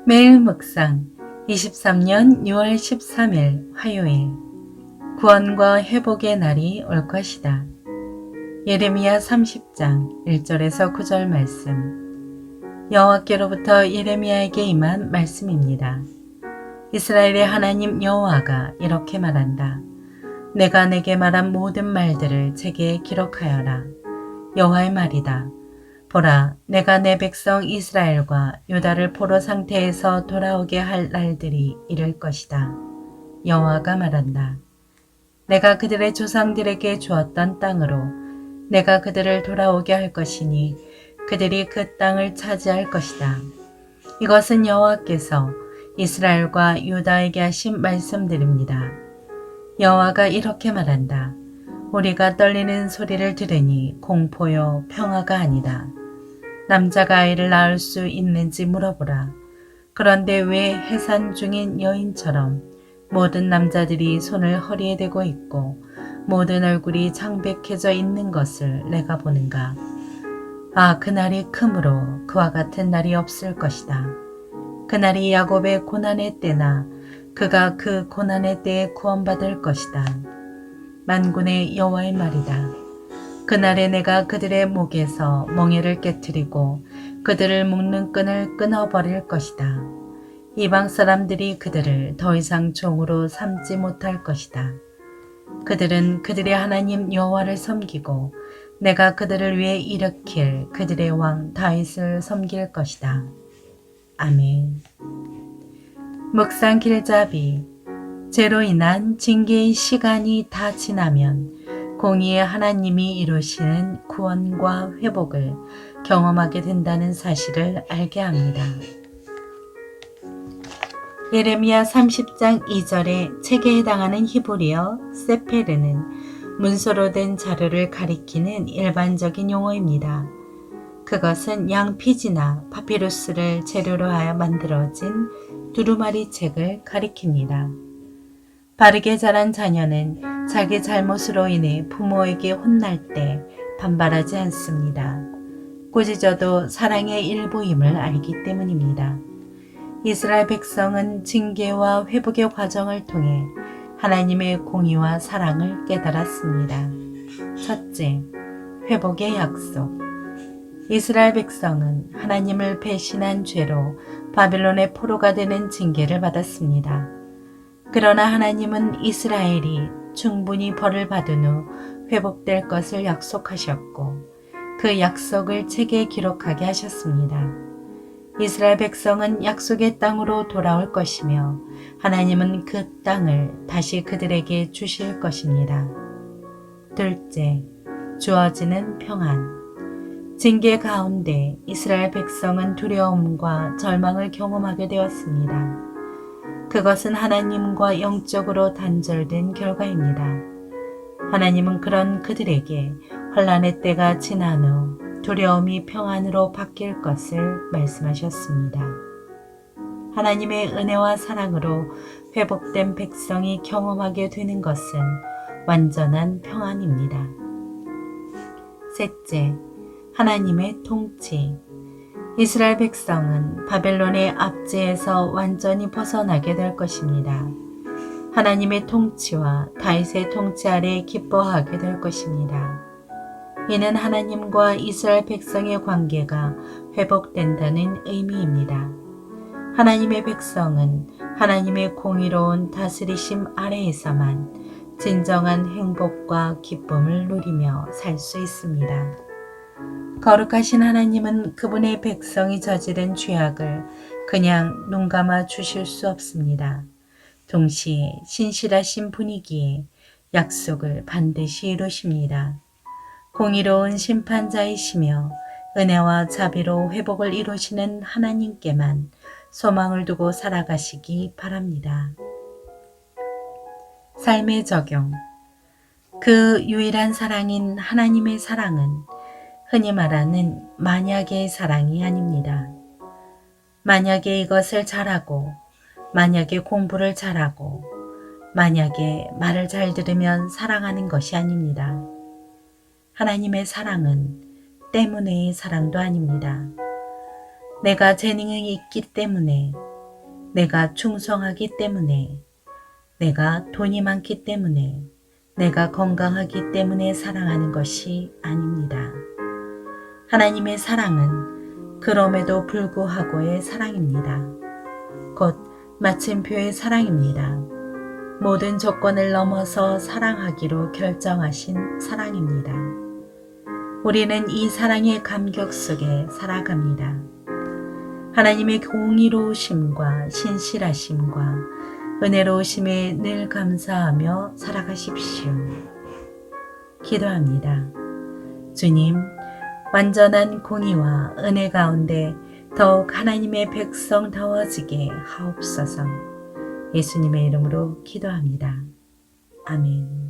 매일 묵상 23년 6월 13일 화요일 구원과 회복의 날이 올 것이다. 예레미야 30장 1절에서 9절 말씀. 여호와께로부터 예레미야에게 임한 말씀입니다. 이스라엘의 하나님 여호와가 이렇게 말한다. 내가 내게 말한 모든 말들을 책에 기록하여라. 여호와의 말이다. 보라, 내가 내 백성 이스라엘과 유다를 포로 상태에서 돌아오게 할 날들이 이를 것이다. 여호와가 말한다. 내가 그들의 조상들에게 주었던 땅으로 내가 그들을 돌아오게 할 것이니 그들이 그 땅을 차지할 것이다. 이것은 여호와께서 이스라엘과 유다에게 하신 말씀들입니다. 여호와가 이렇게 말한다. 우리가 떨리는 소리를 들으니 공포요 평화가 아니다. 남자가 아이를 낳을 수 있는지 물어보라. 그런데 왜 해산 중인 여인처럼 모든 남자들이 손을 허리에 대고 있고 모든 얼굴이 창백해져 있는 것을 내가 보는가? 아, 그날이 크므로 그와 같은 날이 없을 것이다. 그날이 야곱의 고난의 때나 그가 그 고난의 때에 구원받을 것이다. 만군의 여호와의 말이다. 그날에 내가 그들의 목에서 멍에를 깨트리고 그들을 묶는 끈을 끊어버릴 것이다. 이방 사람들이 그들을 더 이상 종으로 삼지 못할 것이다. 그들은 그들의 하나님 여호와를 섬기고 내가 그들을 위해 일으킬 그들의 왕 다윗을 섬길 것이다. 아멘. 묵상 길잡이. 죄로 인한 징계의 시간이 다 지나면 공의의 하나님이 이루시는 구원과 회복을 경험하게 된다는 사실을 알게 합니다. 예레미야 30장 2절의 책에 해당하는 히브리어 세페르는 문서로 된 자료를 가리키는 일반적인 용어입니다. 그것은 양피지나 파피루스를 재료로 하여 만들어진 두루마리 책을 가리킵니다. 바르게 자란 자녀는 자기 잘못으로 인해 부모에게 혼날 때 반발하지 않습니다. 꾸짖어도 사랑의 일부임을 알기 때문입니다. 이스라엘 백성은 징계와 회복의 과정을 통해 하나님의 공의와 사랑을 깨달았습니다. 첫째, 회복의 약속. 이스라엘 백성은 하나님을 배신한 죄로 바벨론의 포로가 되는 징계를 받았습니다. 그러나 하나님은 이스라엘이 충분히 벌을 받은 후 회복될 것을 약속하셨고 그 약속을 책에 기록하게 하셨습니다. 이스라엘 백성은 약속의 땅으로 돌아올 것이며 하나님은 그 땅을 다시 그들에게 주실 것입니다. 둘째, 주어지는 평안. 징계 가운데 이스라엘 백성은 두려움과 절망을 경험하게 되었습니다. 그것은 하나님과 영적으로 단절된 결과입니다. 하나님은 그런 그들에게 환난의 때가 지난 후 두려움이 평안으로 바뀔 것을 말씀하셨습니다. 하나님의 은혜와 사랑으로 회복된 백성이 경험하게 되는 것은 완전한 평안입니다. 셋째, 하나님의 통치. 이스라엘 백성은 바벨론의 압제에서 완전히 벗어나게 될 것입니다. 하나님의 통치와 다윗의 통치 아래 기뻐하게 될 것입니다. 이는 하나님과 이스라엘 백성의 관계가 회복된다는 의미입니다. 하나님의 백성은 하나님의 공의로운 다스리심 아래에서만 진정한 행복과 기쁨을 누리며 살 수 있습니다. 거룩하신 하나님은 그분의 백성이 저지른 죄악을 그냥 눈감아 주실 수 없습니다. 동시에 신실하신 분이기에 약속을 반드시 이루십니다. 공의로운 심판자이시며 은혜와 자비로 회복을 이루시는 하나님께만 소망을 두고 살아가시기 바랍니다. 삶의 적용. 그 유일한 사랑인 하나님의 사랑은 흔히 말하는 만약의 사랑이 아닙니다. 만약에 이것을 잘하고, 만약에 공부를 잘하고, 만약에 말을 잘 들으면 사랑하는 것이 아닙니다. 하나님의 사랑은 때문에의 사랑도 아닙니다. 내가 재능이 있기 때문에, 내가 충성하기 때문에, 내가 돈이 많기 때문에, 내가 건강하기 때문에 사랑하는 것이 아닙니다. 하나님의 사랑은 그럼에도 불구하고의 사랑입니다. 곧 마침표의 사랑입니다. 모든 조건을 넘어서 사랑하기로 결정하신 사랑입니다. 우리는 이 사랑의 감격 속에 살아갑니다. 하나님의 공의로우심과 신실하심과 은혜로우심에 늘 감사하며 살아가십시오. 기도합니다. 주님, 완전한 공의와 은혜 가운데 더욱 하나님의 백성다워지게 하옵소서. 예수님의 이름으로 기도합니다. 아멘.